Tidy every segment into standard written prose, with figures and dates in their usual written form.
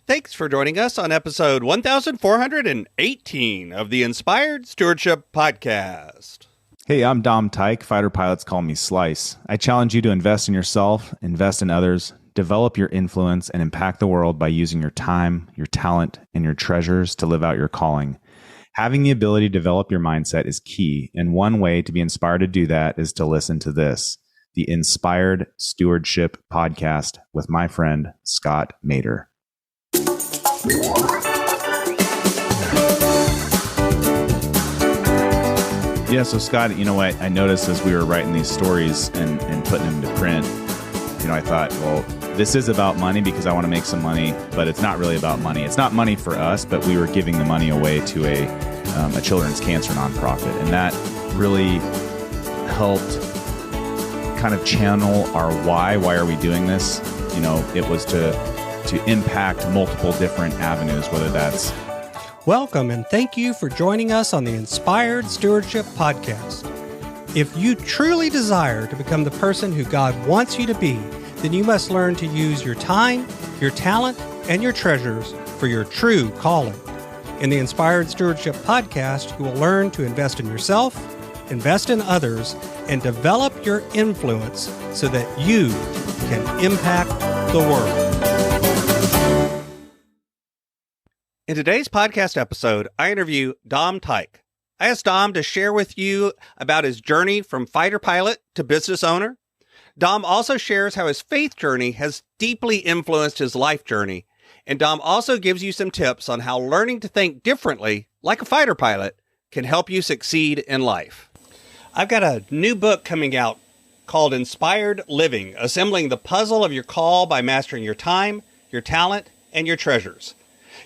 Thanks for joining us on episode 1418 of the Inspired Stewardship Podcast. Hey, I'm Dom Teich. Fighter pilots call me Slice. I challenge you to invest in yourself, invest in others, develop your influence, and impact the world by using your time, your talent, and your treasures to live out your calling. Having the ability to develop your mindset is key, and one way to be inspired to do that is to listen to this, the Inspired Stewardship Podcast with my friend, Scott Mater. Yeah, so Scott, you know what? I noticed as we were writing these stories and putting them to print, I thought, well, this is about money because I want to make some money, but it's not really about money. It's not money for us, but we were giving the money away to a children's cancer nonprofit. And that really helped kind of channel our why. Why are we doing this? It was to impact multiple different avenues, whether that's... Welcome and thank you for joining us on the Inspired Stewardship Podcast. If you truly desire to become the person who God wants you to be, then you must learn to use your time, your talent, and your treasures for your true calling. In the Inspired Stewardship Podcast, you will learn to invest in yourself, invest in others, and develop your influence so that you can impact the world. In today's podcast episode, I interview Dom Teich. I asked Dom to share with you about his journey from fighter pilot to business owner. Dom also shares how his faith journey has deeply influenced his life journey. And Dom also gives you some tips on how learning to think differently, like a fighter pilot, can help you succeed in life. I've got a new book coming out called Inspired Living, Assembling the Puzzle of Your Call by Mastering Your Time, Your Talent, and Your Treasures.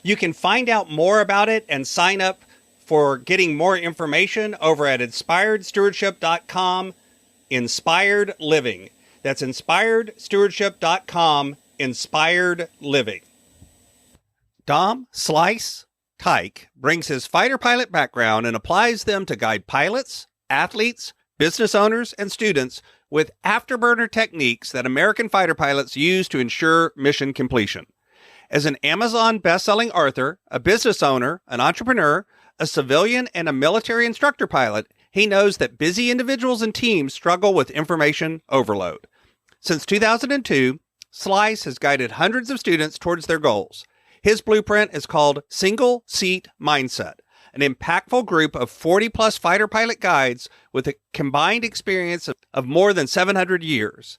You can find out more about it and sign up for getting more information over at inspiredstewardship.com, Inspired Living. That's inspiredstewardship.com, Inspired Living. Dom Slice Teich brings his fighter pilot background and applies them to guide pilots, athletes, business owners, and students with afterburner techniques that American fighter pilots use to ensure mission completion. As an Amazon best-selling author, a business owner, an entrepreneur, a civilian, and a military instructor pilot, he knows that busy individuals and teams struggle with information overload. Since 2002, Slice has guided hundreds of students towards their goals. His blueprint is called Single Seat Mindset, an impactful group of 40-plus fighter pilot guides with a combined experience of more than 700 years.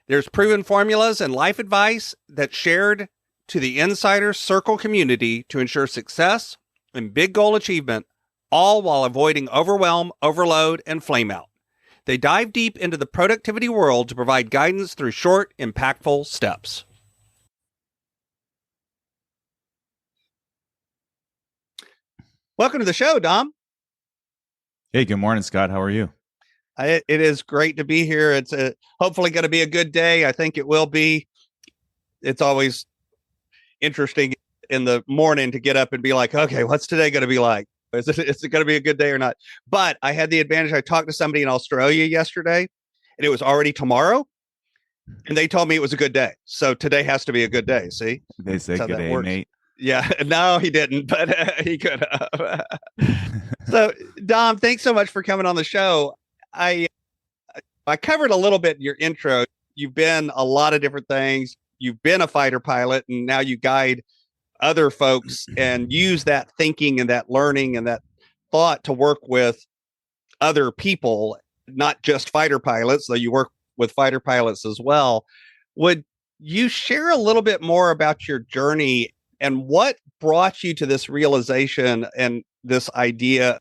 There's proven formulas and life advice that's shared to the Insider Circle community to ensure success and big goal achievement, all while avoiding overwhelm, overload, and flameout. They dive deep into the productivity world to provide guidance through short, impactful steps. Welcome to the show, Dom. Hey, good morning, Scott. How are you? It is great to be here. It's hopefully going to be a good day. I think it will be. It's always interesting in the morning to get up and be like, okay, what's today going to be like? Is it going to be a good day or not? But I had the advantage. I talked to somebody in Australia yesterday and it was already tomorrow and they told me it was a good day. So today has to be a good day. See, they say good day, mate. Yeah, no, he didn't, but he could have. So Dom, thanks so much for coming on the show. I covered a little bit in your intro. You've been a lot of different things. You've been a fighter pilot and now you guide other folks and use that thinking and that learning and that thought to work with other people, not just fighter pilots, though you work with fighter pilots as well. Would you share a little bit more about your journey and what brought you to this realization and this idea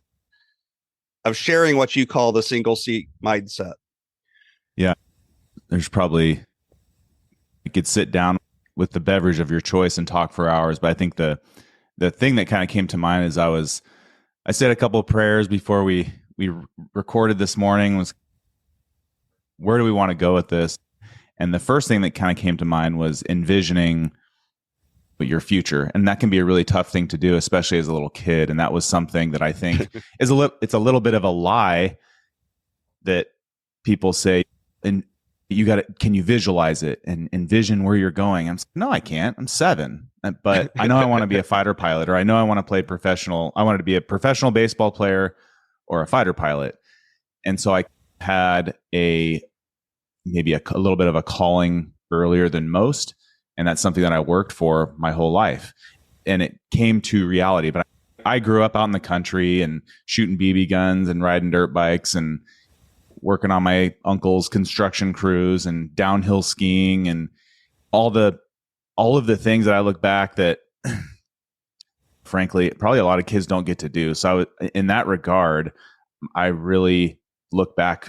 of sharing what you call the single seat mindset? Yeah, there's probably... You could sit down with the beverage of your choice and talk for hours. But I think the thing that kind of came to mind is I said a couple of prayers before we recorded this morning was, where do we want to go with this? And the first thing that kind of came to mind was envisioning your future. And that can be a really tough thing to do, especially as a little kid. And that was something that I think it's a little bit of a lie that people say, and can you visualize it and envision where you're going? No, I can't. I'm 7, but I know I want to be a fighter pilot, or I know I want to play professional. I wanted to be a professional baseball player or a fighter pilot. And so I had maybe a little bit of a calling earlier than most. And that's something that I worked for my whole life. And it came to reality. But I grew up out in the country and shooting BB guns and riding dirt bikes and working on my uncle's construction crews and downhill skiing and all of the things that I look back that frankly, probably a lot of kids don't get to do. So in that regard, I really look back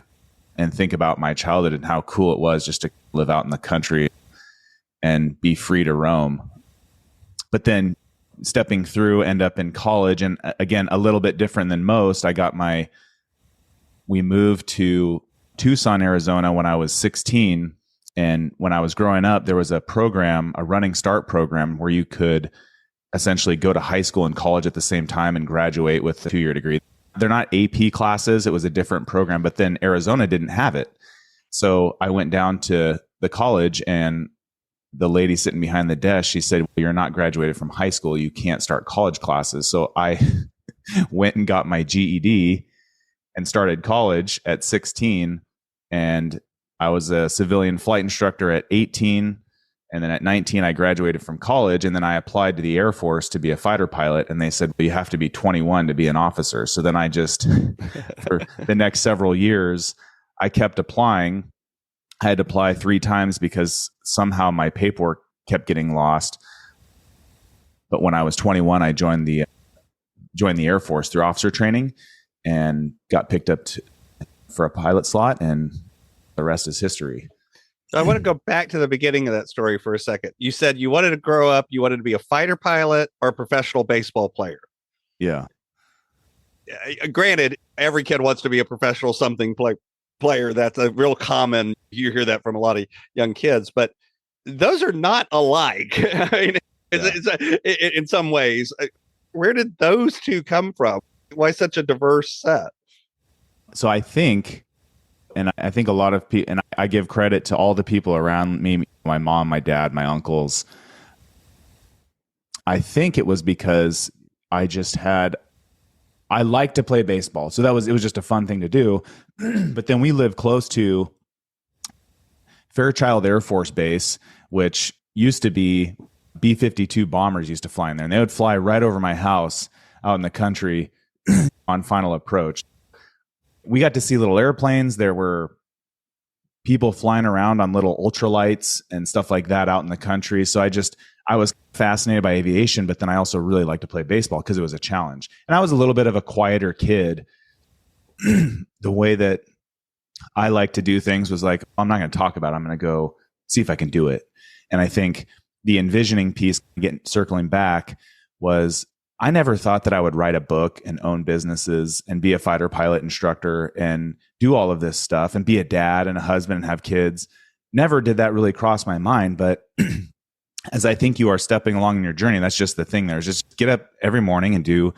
and think about my childhood and how cool it was just to live out in the country and be free to roam. But then stepping through, end up in college, and again, a little bit different than most. We moved to Tucson, Arizona when I was 16. And when I was growing up, there was a program, a running start program, where you could essentially go to high school and college at the same time and graduate with a 2-year degree. They're not AP classes. It was a different program, but then Arizona didn't have it. So I went down to the college, and the lady sitting behind the desk, she said, well, you're not graduated from high school. You can't start college classes. So I went and got my GED and started college at 16. And I was a civilian flight instructor at 18. And then at 19, I graduated from college. And then I applied to the Air Force to be a fighter pilot. And they said, well, you have to be 21 to be an officer. So then I just, for the next several years, I kept applying. I had to apply 3 times because somehow my paperwork kept getting lost. But when I was 21, I joined the Air Force through officer training and got picked up for a pilot slot, and the rest is history. So I want to go back to the beginning of that story for a second. You said you wanted to grow up, you wanted to be a fighter pilot or a professional baseball player. Yeah. Granted, every kid wants to be a professional something player. That's a real common, you hear that from a lot of young kids, but those are not alike. I mean, in some ways. Where did those two come from? Why such a diverse set? So I think a lot of people, and I give credit to all the people around me, my mom, my dad, my uncles. I think it was because I like to play baseball. So it was just a fun thing to do. But then we live close to Fairchild Air Force Base, which used to be B-52 bombers used to fly in there. And they would fly right over my house out in the country on final approach. We got to see little airplanes. There were people flying around on little ultralights and stuff like that out in the country. So I was fascinated by aviation, but then I also really liked to play baseball because it was a challenge. And I was a little bit of a quieter kid. The way that I like to do things was like, I'm not going to talk about it. I'm going to go see if I can do it. And I think the envisioning piece, circling back, was I never thought that I would write a book and own businesses and be a fighter pilot instructor and do all of this stuff and be a dad and a husband and have kids. Never did that really cross my mind. But as I think you are stepping along in your journey, that's just the thing there, is just get up every morning and you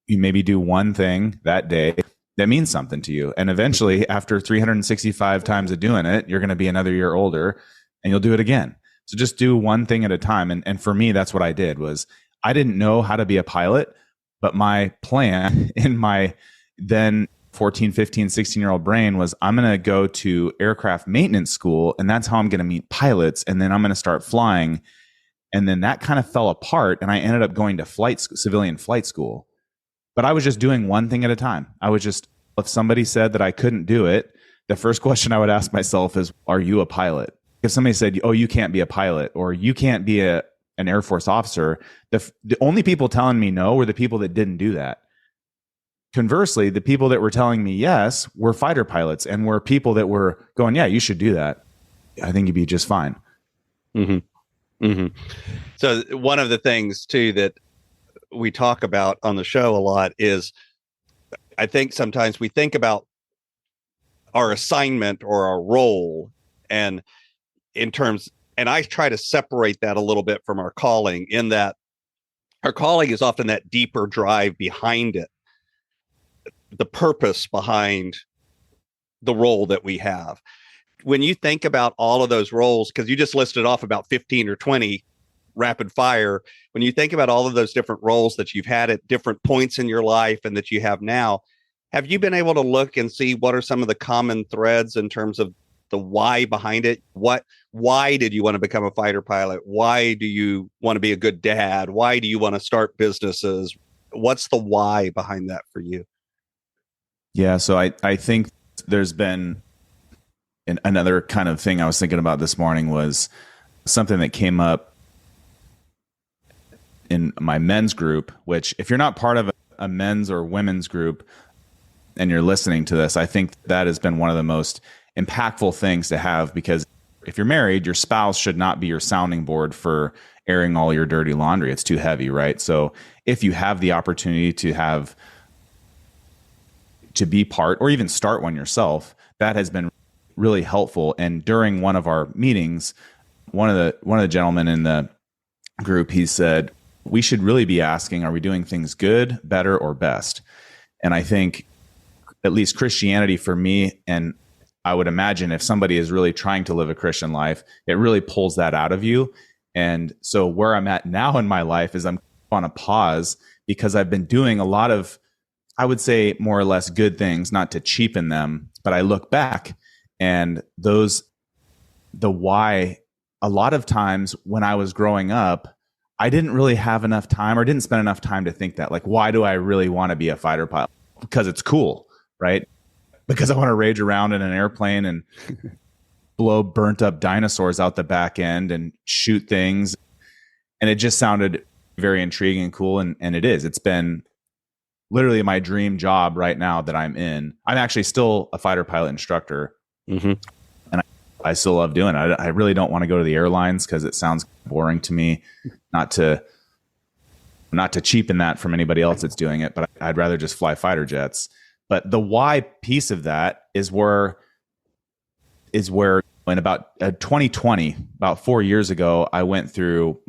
maybe do one thing that day that means something to you. And eventually, after 365 times of doing it, you're going to be another year older and you'll do it again. So just do one thing at a time. And for me, that's what I did. Was I didn't know how to be a pilot, but my plan in my then 14, 15, 16-year-old brain was, I'm going to go to aircraft maintenance school, and that's how I'm going to meet pilots, and then I'm going to start flying. And then that kind of fell apart, and I ended up going to civilian flight school. But I was just doing one thing at a time. If somebody said that I couldn't do it, the first question I would ask myself is, are you a pilot? If somebody said, oh, you can't be a pilot, or you can't be an Air Force officer, the only people telling me no were the people that didn't do that. Conversely, the people that were telling me yes were fighter pilots and were people that were going, yeah, you should do that. I think you'd be just fine. Mm-hmm. Mm-hmm. So one of the things too that we talk about on the show a lot is, I think sometimes we think about our assignment or our role, and I try to separate that a little bit from our calling, in that our calling is often that deeper drive behind it, the purpose behind the role that we have. when you think about all of those roles, because you just listed off about 15 or 20 rapid fire, when you think about all of those different roles that you've had at different points in your life and that you have now, have you been able to look and see what are some of the common threads in terms of the why behind it? Why did you want to become a fighter pilot? Why do you want to be a good dad? Why do you want to start businesses? What's the why behind that for you? Yeah, so I think there's been another kind of thing I was thinking about this morning was something that came up in my men's group, which if you're not part of a men's or women's group and you're listening to this, I think that has been one of the most impactful things to have, because if you're married, your spouse should not be your sounding board for airing all your dirty laundry. It's too heavy, right? So if you have the opportunity to be part or even start one yourself, that has been really helpful. And during one of our meetings, one of the gentlemen in the group, he said, we should really be asking, are we doing things good, better, or best? And I think at least Christianity for me, and I would imagine if somebody is really trying to live a Christian life, it really pulls that out of you. And so where I'm at now in my life is I'm on a pause because I've been doing a lot of, I would say, more or less good things, not to cheapen them, but I look back and the why, a lot of times when I was growing up, I didn't really have enough time or didn't spend enough time to think that, like, why do I really want to be a fighter pilot? Because it's cool, right? Because I want to rage around in an airplane and blow burnt up dinosaurs out the back end and shoot things. And it just sounded very intriguing and cool. And it is. It's been literally my dream job right now that I'm in. I'm actually still a fighter pilot instructor. Mm-hmm. And I still love doing it. I really don't want to go to the airlines because it sounds boring to me. Not to cheapen that from anybody else that's doing it, but I'd rather just fly fighter jets. But the why piece of that is where in about 2020, about 4 years ago, I went through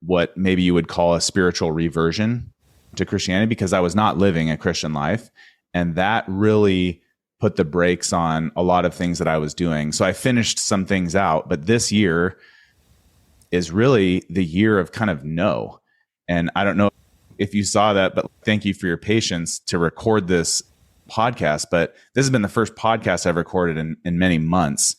what maybe you would call a spiritual reversion to Christianity, because I was not living a Christian life. And that really put the brakes on a lot of things that I was doing. So I finished some things out, but this year is really the year of kind of no. And I don't know if you saw that, but thank you for your patience to record this podcast. But this has been the first podcast I've recorded in many months,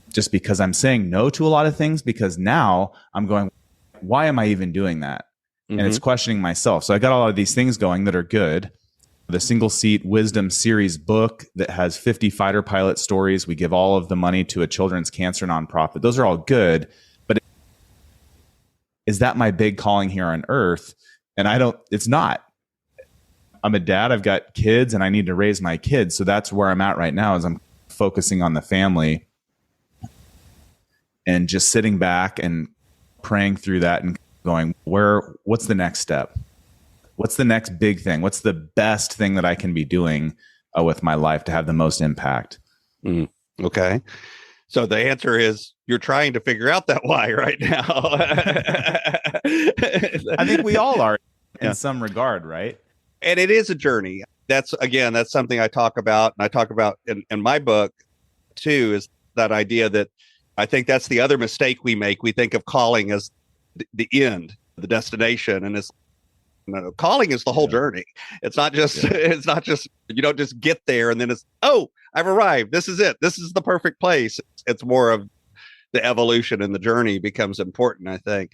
just because I'm saying no to a lot of things, because now I'm going, why am I even doing that? Mm-hmm. And it's questioning myself. So I got a lot of these things going that are good. The Single Seat Wisdom series book that has 50 fighter pilot stories. We give all of the money to a children's cancer nonprofit. Those are all good. But is that my big calling here on earth? And it's not. I'm a dad. I've got kids and I need to raise my kids. So that's where I'm at right now, is I'm focusing on the family and just sitting back and praying through that and going, what's the next step? What's the next big thing? What's the best thing that I can be doing with my life to have the most impact? Okay. So the answer is you're trying to figure out that why right now. I think we all are in some regard, right? And it is a journey. That's something I talk about. And I talk about in my book too, is that idea that I think that's the other mistake we make. We think of calling as the end, the destination. And calling is the whole journey. It's not just, you don't just get there and then I've arrived. This is it. This is the perfect place. It's more of the evolution, and the journey becomes important, I think.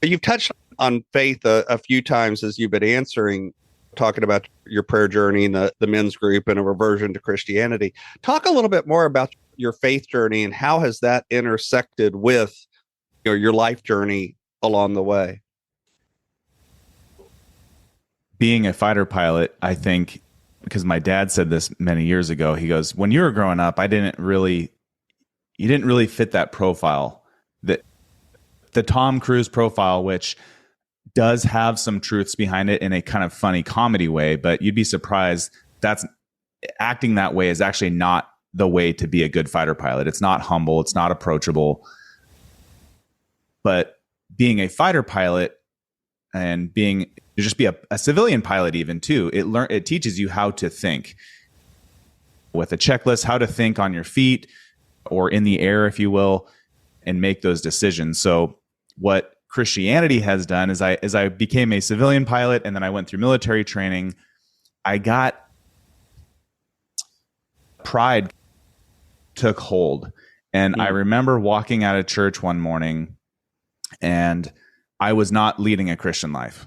You've touched on faith a few times as you've been answering, talking about your prayer journey and the men's group and a reversion to Christianity. Talk a little bit more about your faith journey and how has that intersected with your life journey along the way? Being a fighter pilot, I think, because my dad said this many years ago, he goes, when you were growing up, you didn't really fit that profile, the Tom Cruise profile, which does have some truths behind it in a kind of funny comedy way, but you'd be surprised that's acting that way is actually not the way to be a good fighter pilot. It's not humble. It's not approachable. But being a fighter pilot and just be a civilian pilot even too, it teaches you how to think with a checklist, how to think on your feet, or in the air, if you will, and make those decisions. So what Christianity has done is I became a civilian pilot, and then I went through military training. I got pride took hold. And I remember walking out of church one morning, and I was not leading a Christian life.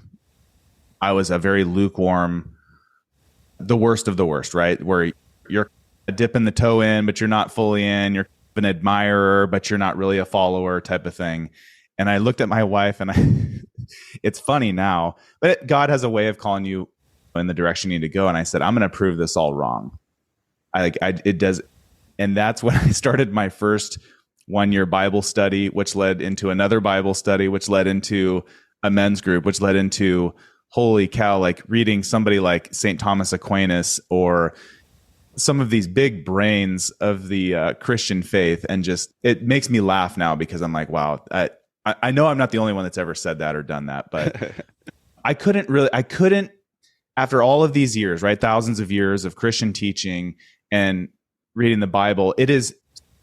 I was a very lukewarm, the worst of the worst, right? Where you're dipping the toe in, but you're not fully in. You're an admirer, but you're not really a follower type of thing. And I looked at my wife, and it's funny now, but God has a way of calling you in the direction you need to go. And I said, I'm going to prove this all wrong. It does. And that's when I started my first 1-year Bible study, which led into another Bible study, which led into a men's group, which led into, holy cow, like reading somebody like St. Thomas Aquinas or some of these big brains of the Christian faith. And just, it makes me laugh now because I'm like, wow, I know I'm not the only one that's ever said that or done that, but I couldn't, after all of these years, right? Thousands of years of Christian teaching and reading the Bible,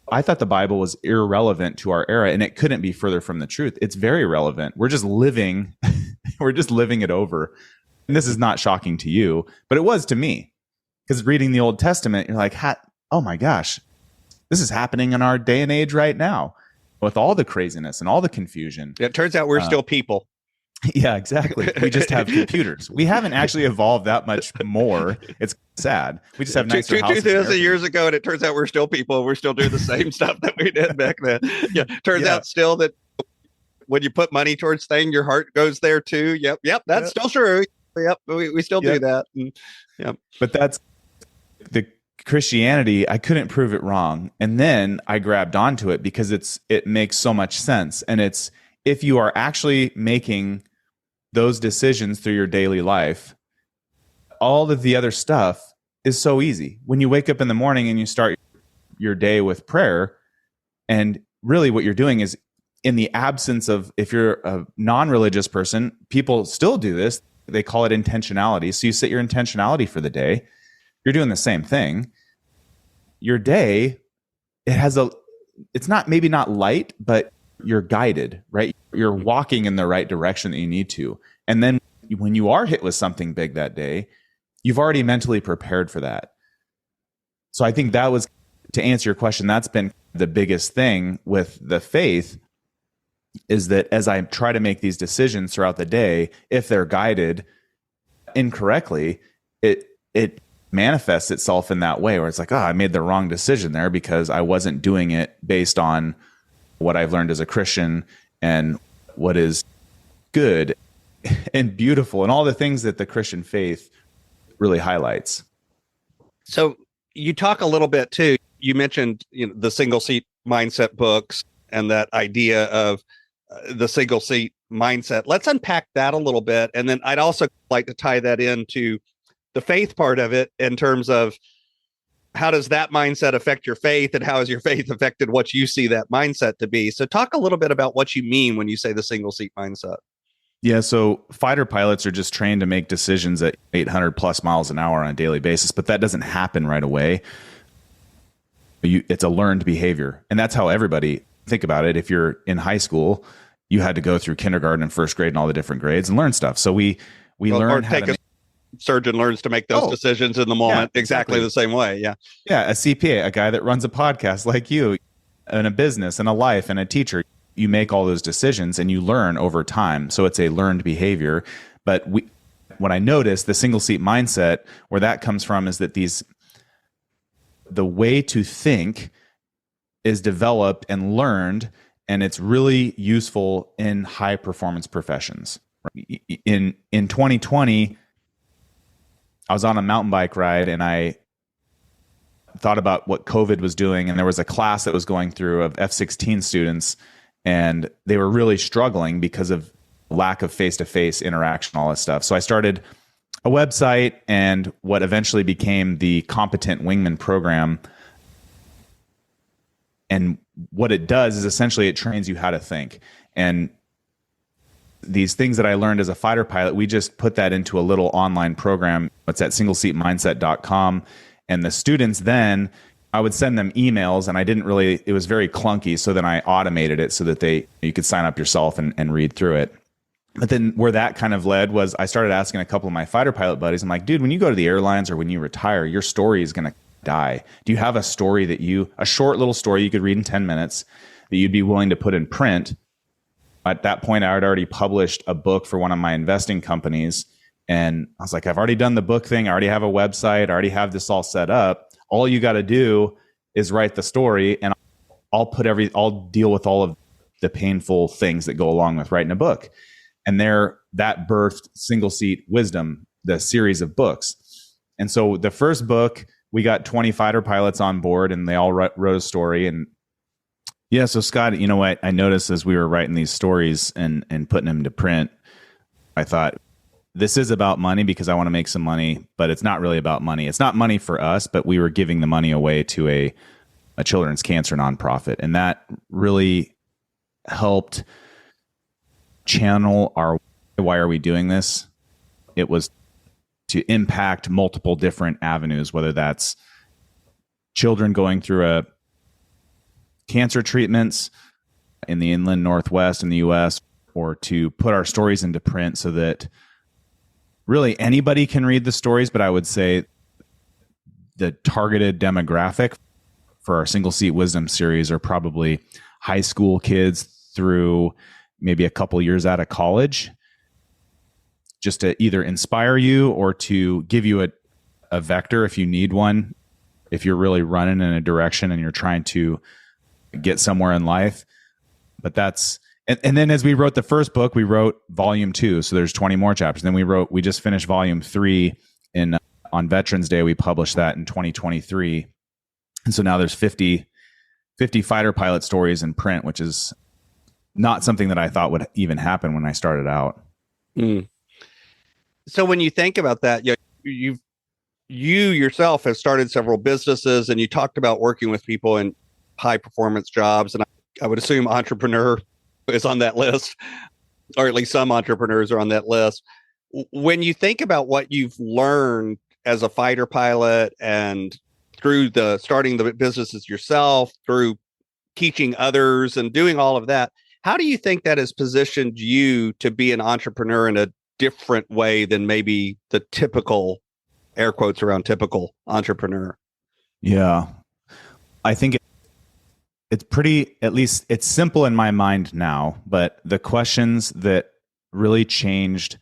I thought the Bible was irrelevant to our era, and it couldn't be further from the truth. It's very relevant. We're just living it over. And this is not shocking to you, but it was to me. Because reading the Old Testament, you're like, oh my gosh, this is happening in our day and age right now with all the craziness and all the confusion. It turns out we're still people. Yeah, exactly. We just have computers. We haven't actually evolved that much more. It's sad. We just have nicer houses. 2,000 years ago, and it turns out we're still people. We're still doing the same stuff that we did back then. Yeah, turns out still that when you put money towards things, your heart goes there too. Yep, that's still true. Yep, we still do that. Yep. But that's the Christianity. I couldn't prove it wrong, and then I grabbed onto it because it makes so much sense, and it's, if you are actually making those decisions through your daily life, all of the other stuff is so easy. When you wake up in the morning and you start your day with prayer, and really what you're doing is, in the absence of, if you're a non-religious person, people still do this. They call it intentionality. So you set your intentionality for the day. You're doing the same thing. Your day, it's not, maybe not light, but you're guided, right? You're walking in the right direction that you need to. And then when you are hit with something big that day, you've already mentally prepared for that. So I think that was, to answer your question, that's been the biggest thing with the faith, is that as I try to make these decisions throughout the day, if they're guided incorrectly, it manifests itself in that way where it's like, I made the wrong decision there because I wasn't doing it based on what I've learned as a Christian and what is good and beautiful and all the things that the Christian faith really highlights. So you talk a little bit too, you mentioned the single seat mindset books and that idea of the single seat mindset. Let's unpack that a little bit. And then I'd also like to tie that into the faith part of it in terms of, how does that mindset affect your faith, and how has your faith affected what you see that mindset to be? So talk a little bit about what you mean when you say the single seat mindset. Yeah. So fighter pilots are just trained to make decisions at 800 plus miles an hour on a daily basis, but that doesn't happen right away. It's a learned behavior. And that's how everybody, think about it. If you're in high school, you had to go through kindergarten and first grade and all the different grades and learn stuff. So we learn how to surgeon learns to make those decisions in the moment, exactly the same way. Yeah. A CPA, a guy that runs a podcast like you, and a business and a life and a teacher, you make all those decisions and you learn over time. So it's a learned behavior. But what I noticed, the single seat mindset, where that comes from, is that the way to think is developed and learned, and it's really useful in high performance professions. In 2020, I was on a mountain bike ride and I thought about what COVID was doing. And there was a class that was going through of F-16 students, and they were really struggling because of lack of face-to-face interaction, all this stuff. So I started a website and what eventually became the Competent Wingman program. And what it does is essentially it trains you how to think. And these things that I learned as a fighter pilot, we just put that into a little online program. It's at singleseatmindset.com. And the students then, I would send them emails, and it was very clunky. So then I automated it so that you could sign up yourself and read through it. But then where that kind of led was I started asking a couple of my fighter pilot buddies, I'm like, dude, when you go to the airlines or when you retire, your story is going to die. Do you have a story a short little story you could read in 10 minutes that you'd be willing to put in print? At that point, I had already published a book for one of my investing companies. And I was like, I've already done the book thing. I already have a website. I already have this all set up. All you got to do is write the story, and I'll deal with all of the painful things that go along with writing a book. And that birthed Single Seat Wisdom, the series of books. And so the first book, we got 20 fighter pilots on board, and they all wrote a story. And yeah, so Scott, you know what? I noticed as we were writing these stories and putting them to print, I thought, this is about money because I want to make some money, but it's not really about money. It's not money for us, but we were giving the money away to a children's cancer nonprofit. And that really helped channel our why are we doing this. It was to impact multiple different avenues, whether that's children going through cancer treatments in the inland Northwest in the US, or to put our stories into print so that really anybody can read the stories. But I would say the targeted demographic for our Single Seat Wisdom series are probably high school kids through maybe a couple years out of college, just to either inspire you or to give you a vector if you need one, if you're really running in a direction and you're trying to get somewhere in life. But and then as we wrote the first book, we wrote volume 2. So there's 20 more chapters. Then we just finished volume 3 on Veterans Day. We published that in 2023. And so now there's 50 fighter pilot stories in print, which is not something that I thought would even happen when I started out. Mm. So when you think about that, you yourself have started several businesses, and you talked about working with people in high performance jobs. And I would assume entrepreneur is on that list, or at least some entrepreneurs are on that list. When you think about what you've learned as a fighter pilot and through starting the businesses yourself, through teaching others and doing all of that, how do you think that has positioned you to be an entrepreneur in a different way than maybe the typical, air quotes around typical entrepreneur? Yeah, I think it's pretty, at least it's simple in my mind now, but the questions that really changed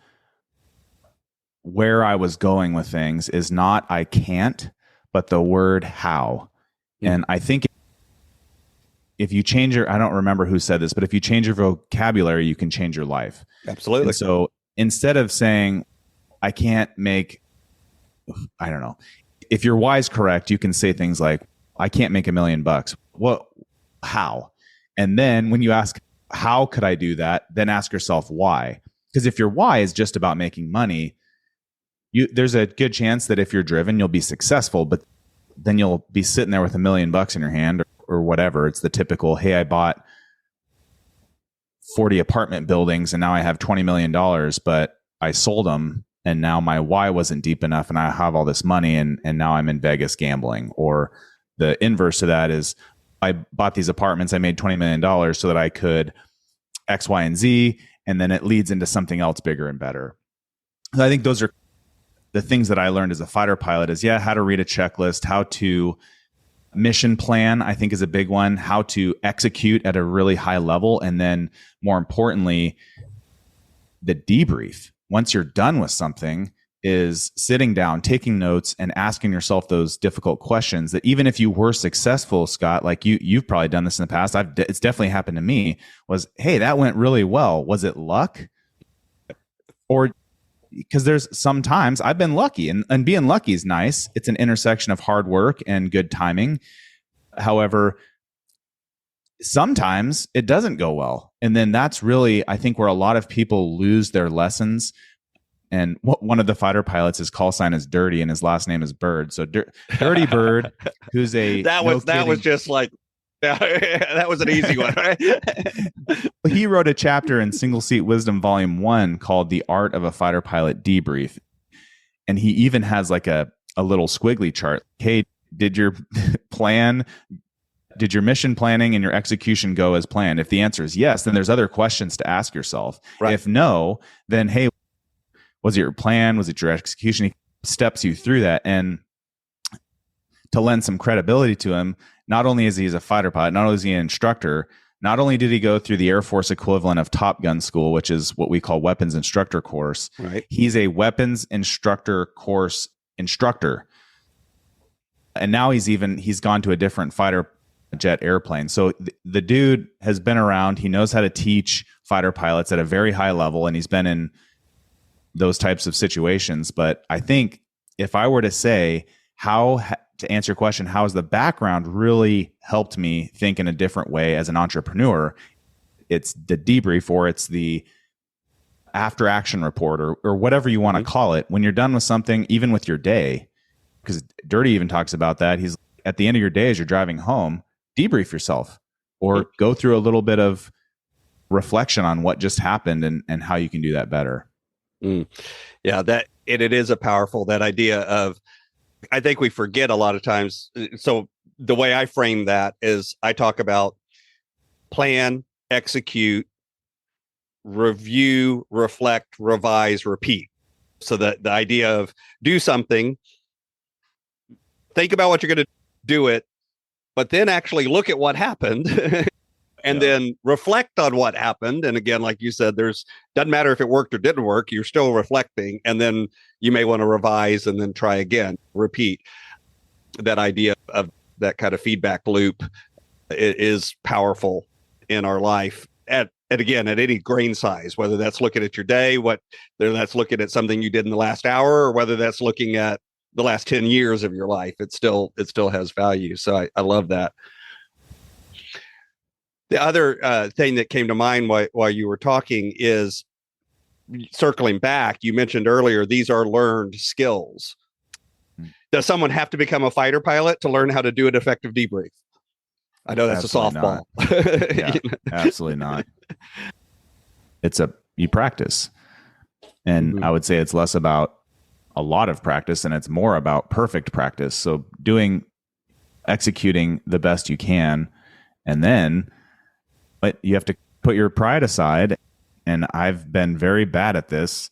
where I was going with things is not I can't, but the word how. And I think if you change I don't remember who said this, but if you change your vocabulary, you can change your life. Absolutely. And so instead of saying, I can't make, I don't know, if your why is correct, you can say things like, I can't make $1 million. Well, how? And then when you ask, how could I do that? Then ask yourself why. Because if your why is just about making money, there's a good chance that if you're driven, you'll be successful, but then you'll be sitting there with $1 million in your hand or whatever. It's the typical, hey, I bought 40 apartment buildings and now I have $20 million, but I sold them and now my why wasn't deep enough and I have all this money and now I'm in Vegas gambling. Or the inverse to that is I bought these apartments, I made $20 million so that I could X, Y, and Z, and then it leads into something else bigger and better. So I think those are the things that I learned as a fighter pilot is, how to read a checklist, how to mission plan, I think is a big one, how to execute at a really high level. And then more importantly, the debrief. Once you're done with something is sitting down, taking notes and asking yourself those difficult questions that even if you were successful, Scott, like you've probably done this in the past. It's definitely happened to me was, hey, that went really well. Was it luck? Or because there's sometimes I've been lucky and being lucky is nice. It's an intersection of hard work and good timing. However, sometimes it doesn't go well. And then that's really, I think, where a lot of people lose their lessons. And one of the fighter pilots, his call sign is Dirty and his last name is Bird. So Dirty Bird, who's a, that was just like, that was an easy one, right? He wrote a chapter in Single Seat Wisdom Volume 1 called The Art of a Fighter Pilot Debrief. And he even has like a little squiggly chart. Hey, did your plan, did your mission planning and your execution go as planned? If the answer is yes, then there's other questions to ask yourself. Right. If no, then, hey, was it your plan? Was it your execution? He steps you through that. And to lend some credibility to him, not only is he a fighter pilot, not only is he an instructor, not only did he go through the Air Force equivalent of Top Gun school, which is what we call weapons instructor course. Right. He's a weapons instructor course instructor. And now he's gone to a different fighter jet airplane. So the dude has been around. He knows how to teach fighter pilots at a very high level, and he's been in those types of situations. But I think if I were to say to answer your question, how has the background really helped me think in a different way as an entrepreneur? It's the debrief, or it's the after action report, or whatever you want to call it. When you're done with something, even with your day, because Dirty even talks about that. He's at the end of your day as you're driving home, debrief yourself, or go through a little bit of reflection on what just happened and how you can do that better. Yeah, it is a powerful, that idea of, I think we forget a lot of times. So the way I frame that is I talk about plan, execute, review, reflect, revise, repeat. So the idea of do something, think about what you're going to do it, but then actually look at what happened and then reflect on what happened. And again, like you said, doesn't matter if it worked or didn't work, you're still reflecting. And then you may want to revise and then try again, repeat. That idea of that kind of feedback loop is powerful in our life at any grain size, whether that's looking at your day, whether that's looking at something you did in the last hour, or whether that's looking at the last 10 years of your life. It still has value. So I love that. The other thing that came to mind while you were talking is, circling back, you mentioned earlier, these are learned skills. Does someone have to become a fighter pilot to learn how to do an effective debrief? I know that's Absolutely a softball. Yeah, absolutely not. You practice. And I would say it's less about a lot of practice and it's more about perfect practice. So executing the best you can, and then but you have to put your pride aside. And I've been very bad at this,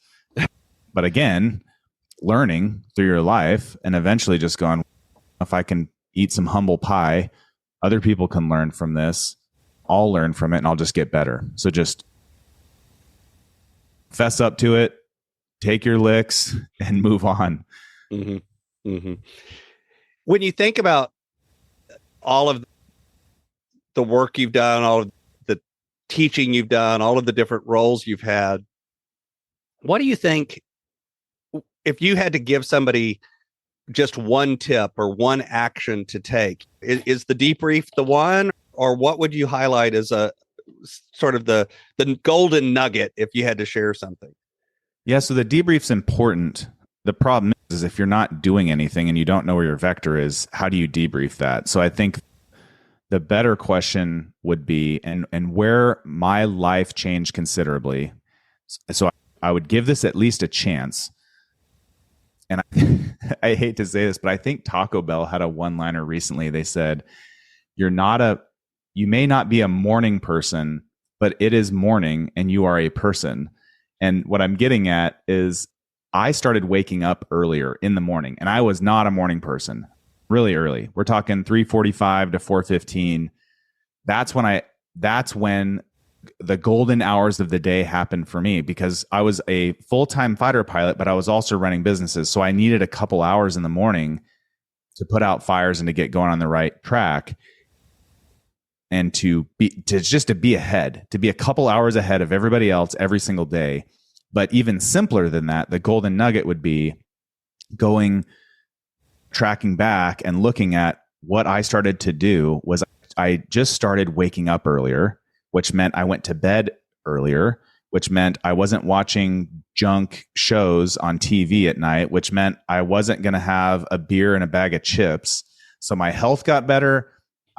but again, learning through your life and eventually just going, if I can eat some humble pie, other people can learn from this. I'll learn from it and I'll just get better. So just fess up to it, take your licks and move on. Mm-hmm. Mm-hmm. When you think about all of the work you've done, all of the teaching you've done, all of the different roles you've had, what do you think, if you had to give somebody just one tip or one action to take, is the debrief the one, or what would you highlight as a sort of the golden nugget if you had to share something? Yeah, so the debrief's important. The problem is if you're not doing anything and you don't know where your vector is, how do you debrief that? So I think the better question would be, and where my life changed considerably. So I would give this at least a chance. And I hate to say this, but I think Taco Bell had a one-liner recently. They said, you may not be a morning person, but it is morning and you are a person. And what I'm getting at is I started waking up earlier in the morning, and I was not a morning person, really early. We're talking 3:45 to 4:15. That's when the golden hours of the day happened for me, because I was a full-time fighter pilot, but I was also running businesses. So I needed a couple hours in the morning to put out fires and to get going on the right track, and to be ahead, to be a couple hours ahead of everybody else every single day. But even simpler than that, the golden nugget would be tracking back and looking at what I started to do was I just started waking up earlier, which meant I went to bed earlier, which meant I wasn't watching junk shows on TV at night, which meant I wasn't going to have a beer and a bag of chips. So my health got better,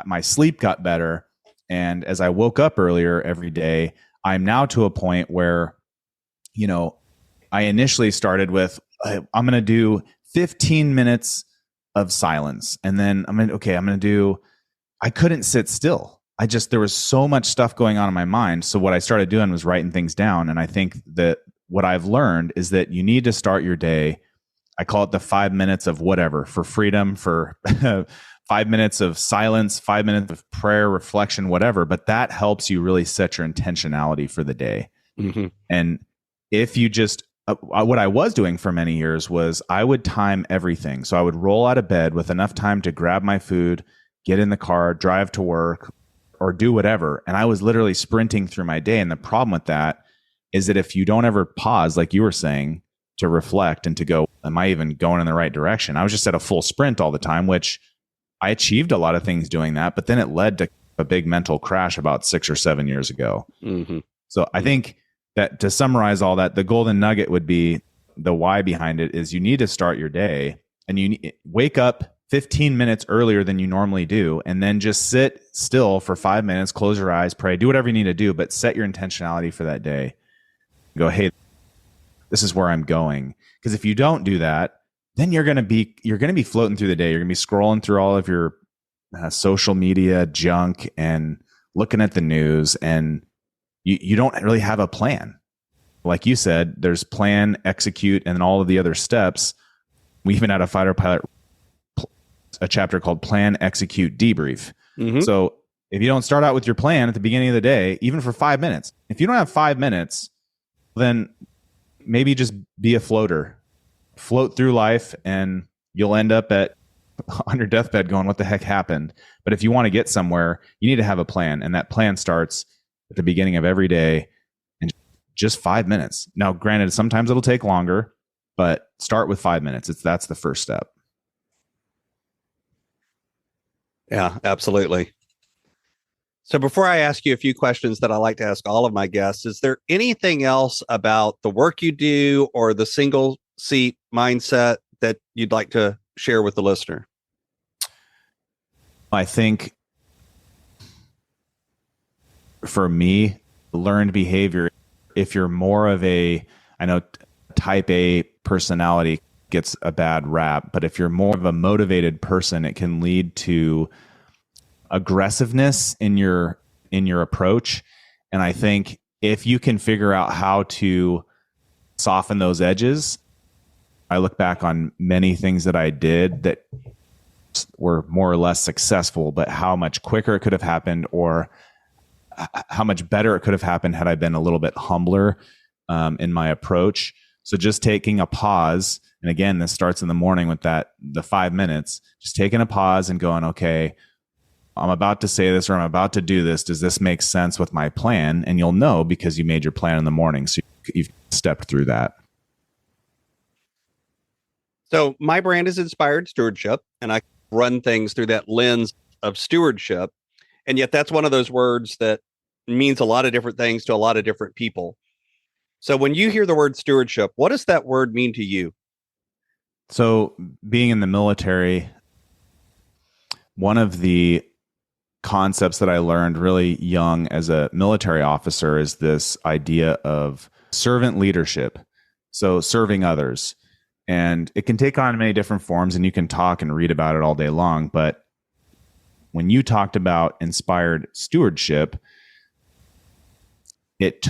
my sleep got better. And as I woke up earlier every day, I'm now to a point where, I initially started with, I'm going to do 15 minutes of silence. And then I couldn't sit still. There was so much stuff going on in my mind. So what I started doing was writing things down. And I think that what I've learned is that you need to start your day. I call it the 5 minutes of whatever, for freedom, for 5 minutes of silence, 5 minutes of prayer, reflection, whatever. But that helps you really set your intentionality for the day. Mm-hmm. And if you just, what I was doing for many years was I would time everything. So I would roll out of bed with enough time to grab my food, get in the car, drive to work, or do whatever. And I was literally sprinting through my day. And the problem with that is that if you don't ever pause, like you were saying, to reflect and to go, am I even going in the right direction? I was just at a full sprint all the time, which I achieved a lot of things doing that, but then it led to a big mental crash about 6 or 7 years ago. Mm-hmm. So I think that to summarize all that, the golden nugget would be the why behind it is you need to start your day and wake up 15 minutes earlier than you normally do, and then just sit still for 5 minutes, close your eyes, pray, do whatever you need to do, but set your intentionality for that day. Go, hey, this is where I'm going. Because if you don't do that, then you're going to be floating through the day. You're going to be scrolling through all of your social media junk and looking at the news, and you don't really have a plan. Like you said, there's plan, execute, and all of the other steps. We even had a fighter pilot, a chapter called Plan, Execute, Debrief. Mm-hmm. So if you don't start out with your plan at the beginning of the day, even for 5 minutes, if you don't have 5 minutes, then maybe just be a floater, float through life, and you'll end up on your deathbed going, what the heck happened? But if you want to get somewhere, you need to have a plan. And that plan starts at the beginning of every day and just 5 minutes. Now, granted, sometimes it'll take longer, but start with 5 minutes. That's the first step. Yeah, absolutely. So before I ask you a few questions that I like to ask all of my guests, is there anything else about the work you do or the single seat mindset that you'd like to share with the listener? I think for me, learned behavior, if you're more of I know type A personality gets a bad rap, but if you're more of a motivated person, it can lead to aggressiveness in your approach. And I think if you can figure out how to soften those edges, I look back on many things that I did that were more or less successful, but how much quicker it could have happened, or how much better it could have happened had I been a little bit humbler in my approach. So just taking a pause, and again, this starts in the morning with the 5 minutes, just taking a pause and going, okay, I'm about to say this, or I'm about to do this. Does this make sense with my plan? And you'll know because you made your plan in the morning. So you've stepped through that. So my brand is Inspired Stewardship, and I run things through that lens of stewardship. And yet that's one of those words that means a lot of different things to a lot of different people. So when you hear the word stewardship, what does that word mean to you? So being in the military, one of the concepts that I learned really young as a military officer is this idea of servant leadership. So serving others. And it can take on many different forms, and you can talk and read about it all day long. But when you talked about inspired stewardship, it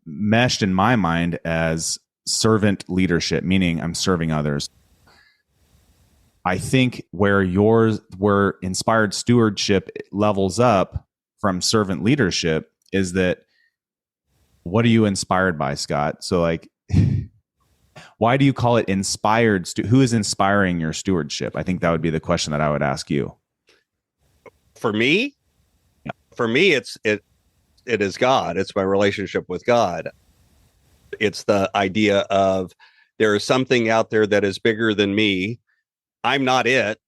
meshed in my mind as servant leadership, meaning I'm serving others. I think where inspired stewardship levels up from servant leadership is that, what are you inspired by, Scott? So like, why do you call it inspired? Who is inspiring your stewardship? I think that would be the question that I would ask you. For me, it is God. It's my relationship with God. It's the idea of there is something out there that is bigger than me. I'm not it.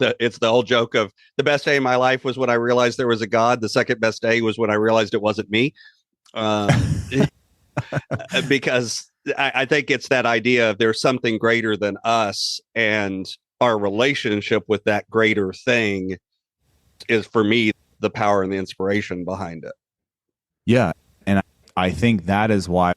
It's the whole joke of the best day of my life was when I realized there was a God. The second best day was when I realized it wasn't me. Because I think it's that idea of there's something greater than us, and our relationship with that greater thing is, for me, the power and the inspiration behind it. Yeah. And I think that is why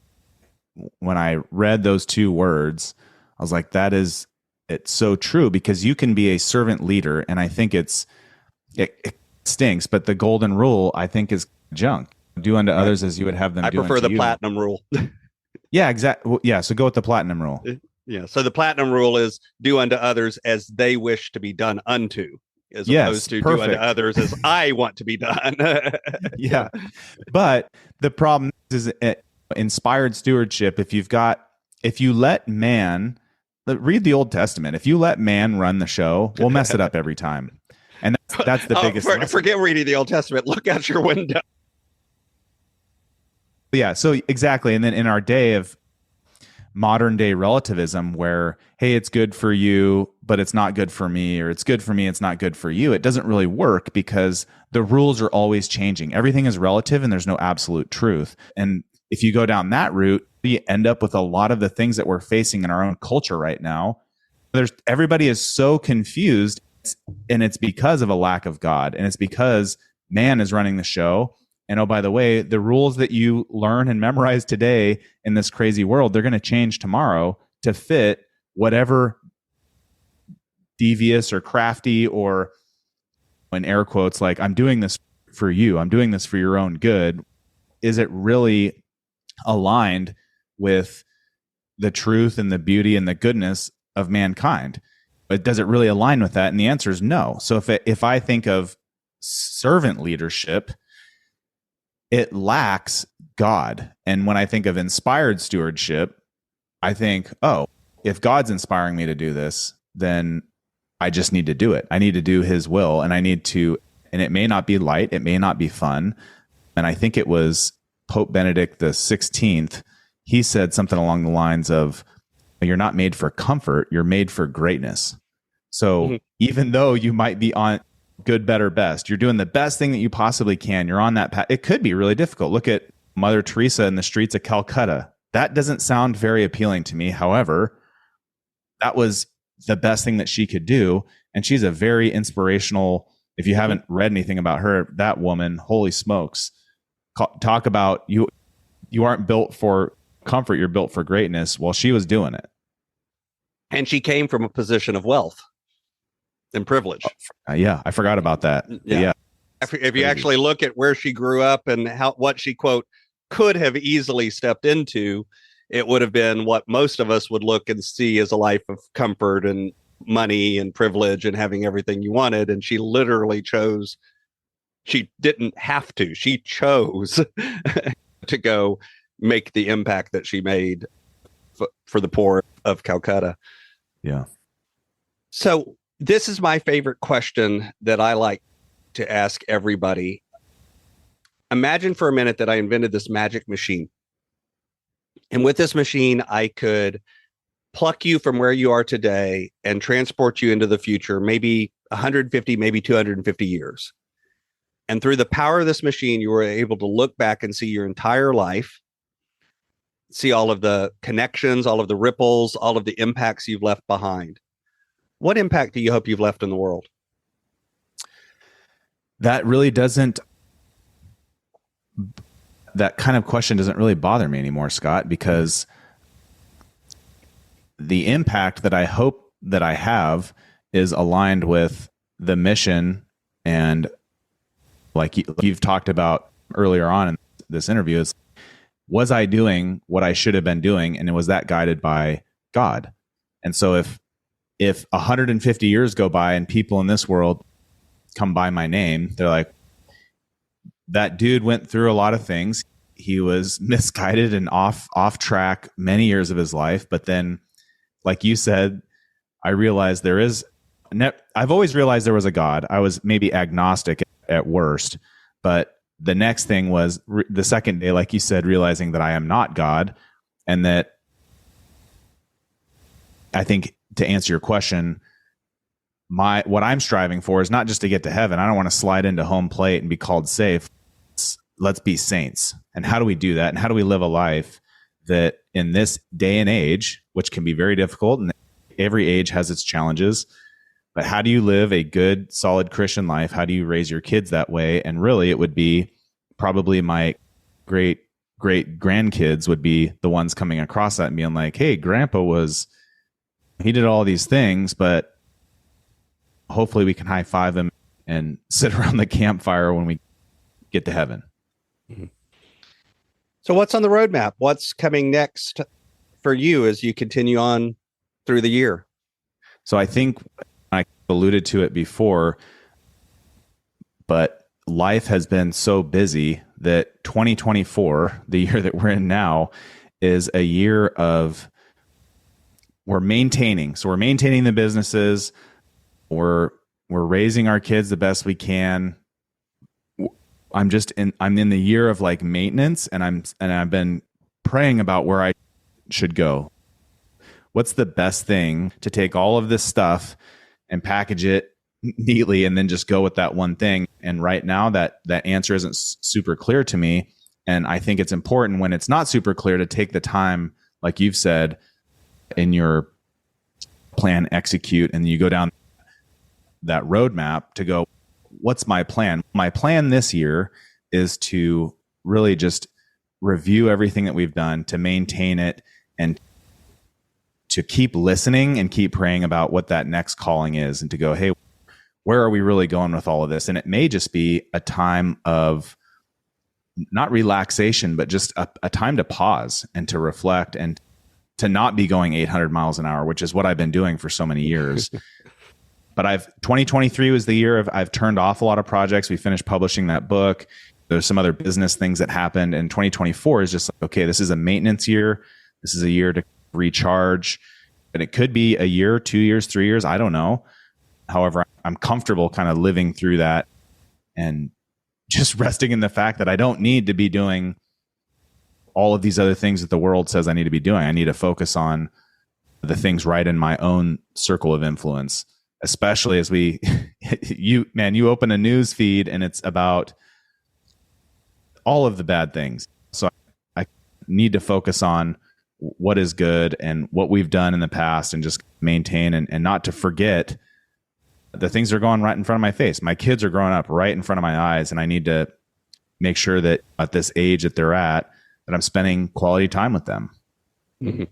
when I read those two words, I was like, that is it's so true, because you can be a servant leader, and I think it stinks, but the golden rule, I think, is junk. Do unto others as you would have them do unto you. I prefer the platinum rule. Yeah, exactly. Well, yeah, so go with the platinum rule. Yeah, so the platinum rule is do unto others as they wish to be done unto, as opposed to do unto others as I want to be done. Yeah, but the problem is inspired stewardship. If you let man, read the Old Testament. If you let man run the show, we'll mess it up every time. And that's the biggest lesson. Forget reading the Old Testament. Look out your window. Yeah, so exactly. And then in our day of modern day relativism, where, hey, it's good for you, but it's not good for me, or it's good for me, it's not good for you, it doesn't really work, because the rules are always changing. Everything is relative and there's no absolute truth. And if you go down that route, you end up with a lot of the things that we're facing in our own culture right now. Everybody is so confused, and it's because of a lack of God, and it's because man is running the show. And oh, by the way, the rules that you learn and memorize today in this crazy world, they're going to change tomorrow to fit whatever devious or crafty, or in air quotes, like, I'm doing this for you, I'm doing this for your own good. Is it really aligned with the truth and the beauty and the goodness of mankind? But does it really align with that? And the answer is no. So if I think of servant leadership, it lacks God. And when I think of inspired stewardship, I think, oh, if God's inspiring me to do this, then I just need to do it. I need to do his will, and and it may not be light, it may not be fun. And I think it was Pope Benedict the 16th, he said something along the lines of, you're not made for comfort, you're made for greatness. So even though you might be on good, better, best, you're doing the best thing that you possibly can, you're on that path. It could be really difficult. Look at Mother Teresa in the streets of Calcutta. That doesn't sound very appealing to me. However, that was the best thing that she could do. And she's a very inspirational, if you haven't read anything about her, that woman, holy smokes, talk about you aren't built for comfort, you're built for greatness. Well, she was doing it. And she came from a position of wealth and privilege. Yeah, I forgot about that. Yeah. If you actually look at where she grew up and what she, quote, could have easily stepped into, it would have been what most of us would look and see as a life of comfort and money and privilege and having everything you wanted. And she literally chose, she didn't have to, she chose to go make the impact that she made for the poor of Calcutta. Yeah. So this is my favorite question that I like to ask everybody. Imagine for a minute that I invented this magic machine. And with this machine, I could pluck you from where you are today and transport you into the future, maybe 150, maybe 250 years. And through the power of this machine, you were able to look back and see your entire life, see all of the connections, all of the ripples, all of the impacts you've left behind. What impact do you hope you've left in the world? That kind of question doesn't really bother me anymore, Scott, because the impact that I hope that I have is aligned with the mission. And like you've talked about earlier on in this interview, is, was I doing what I should have been doing? And was that guided by God? And so if 150 years go by and people in this world come by my name, they're like, that dude went through a lot of things. He was misguided and off track many years of his life. But then, like you said, I realized I've always realized there was a God. I was maybe agnostic at worst, but the next thing was the second day, like you said, realizing that I am not God, and that I think, to answer your question, what I'm striving for is not just to get to heaven. I don't want to slide into home plate and be called safe. Let's be saints. And how do we do that? And how do we live a life that in this day and age, which can be very difficult, and every age has its challenges, but how do you live a good, solid Christian life? How do you raise your kids that way? And really, it would be probably my great grandkids would be the ones coming across that and being like, hey, grandpa was he did all these things, but hopefully we can high five him and sit around the campfire when we get to heaven. So what's on the roadmap? What's coming next for you as you continue on through the year? So I think I alluded to it before, but life has been so busy that 2024, the year that we're in now, is a year of we're maintaining. So we're maintaining the businesses. We're raising our kids the best we can. I'm in the year of like maintenance, and I've been praying about where I should go. What's the best thing to take all of this stuff and package it neatly and then just go with that one thing? And right now that answer isn't super clear to me. And I think it's important when it's not super clear to take the time, like you've said, in your plan, execute, and you go down that roadmap to go, what's my plan? My plan this year is to really just review everything that we've done, to maintain it, and to keep listening and keep praying about what that next calling is, and to go, hey, where are we really going with all of this? And it may just be a time of not relaxation, but just a time to pause and to reflect and to not be going 800 miles an hour, which is what I've been doing for so many years. But 2023 was the year I've turned off a lot of projects. We finished publishing that book. There's some other business things that happened. And 2024 is just like, okay, this is a maintenance year. This is a year to recharge. And it could be a year, 2 years, 3 years. I don't know. However, I'm comfortable kind of living through that and just resting in the fact that I don't need to be doing all of these other things that the world says I need to be doing. I need to focus on the things right in my own circle of influence, especially as you open a news feed and it's about all of the bad things. So I need to focus on what is good and what we've done in the past and just maintain and not to forget the things that are going right in front of my face. My kids are growing up right in front of my eyes, and I need to make sure that at this age that they're at, that I'm spending quality time with them. Mm-hmm.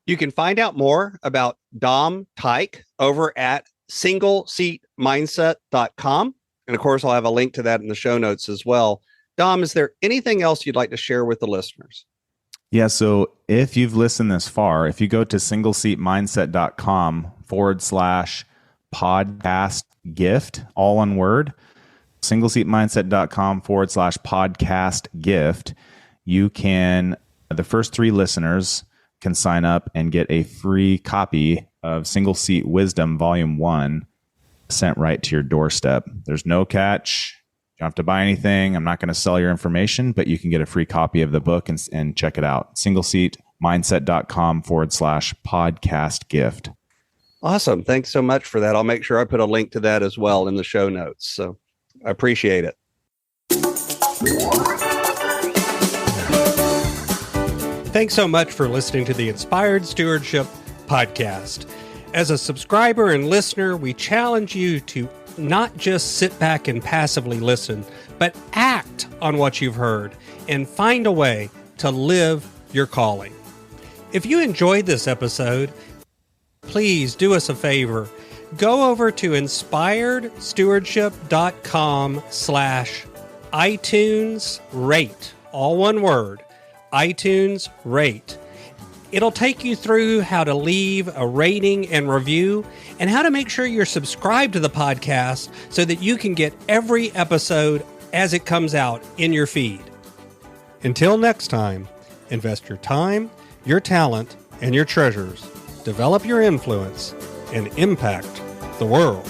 You can find out more about Dom Teich over at singleseatmindset.com. And of course, I'll have a link to that in the show notes as well. Dom, is there anything else you'd like to share with the listeners? Yeah. So if you've listened this far, if you go to singleseatmindset.com/podcast gift, all one word, singleseatmindset.com/podcast gift, you can, the first 3 listeners can sign up and get a free copy of Single Seat Wisdom Volume 1 sent right to your doorstep. There's no catch. You don't have to buy anything. I'm not going to sell your information, but you can get a free copy of the book and check it out. singleseatmindset.com/podcast gift. Awesome. Thanks so much for that. I'll make sure I put a link to that as well in the show notes. So I appreciate it. Thanks so much for listening to the Inspired Stewardship Podcast. As a subscriber and listener, we challenge you to not just sit back and passively listen, but act on what you've heard and find a way to live your calling. If you enjoyed this episode, please do us a favor. Go over to inspiredstewardship.com/iTunes rate, all one word, iTunes rate. It'll take you through how to leave a rating and review and how to make sure you're subscribed to the podcast so that you can get every episode as it comes out in your feed. Until next time, invest your time, your talent, and your treasures. Develop your influence and impact the world.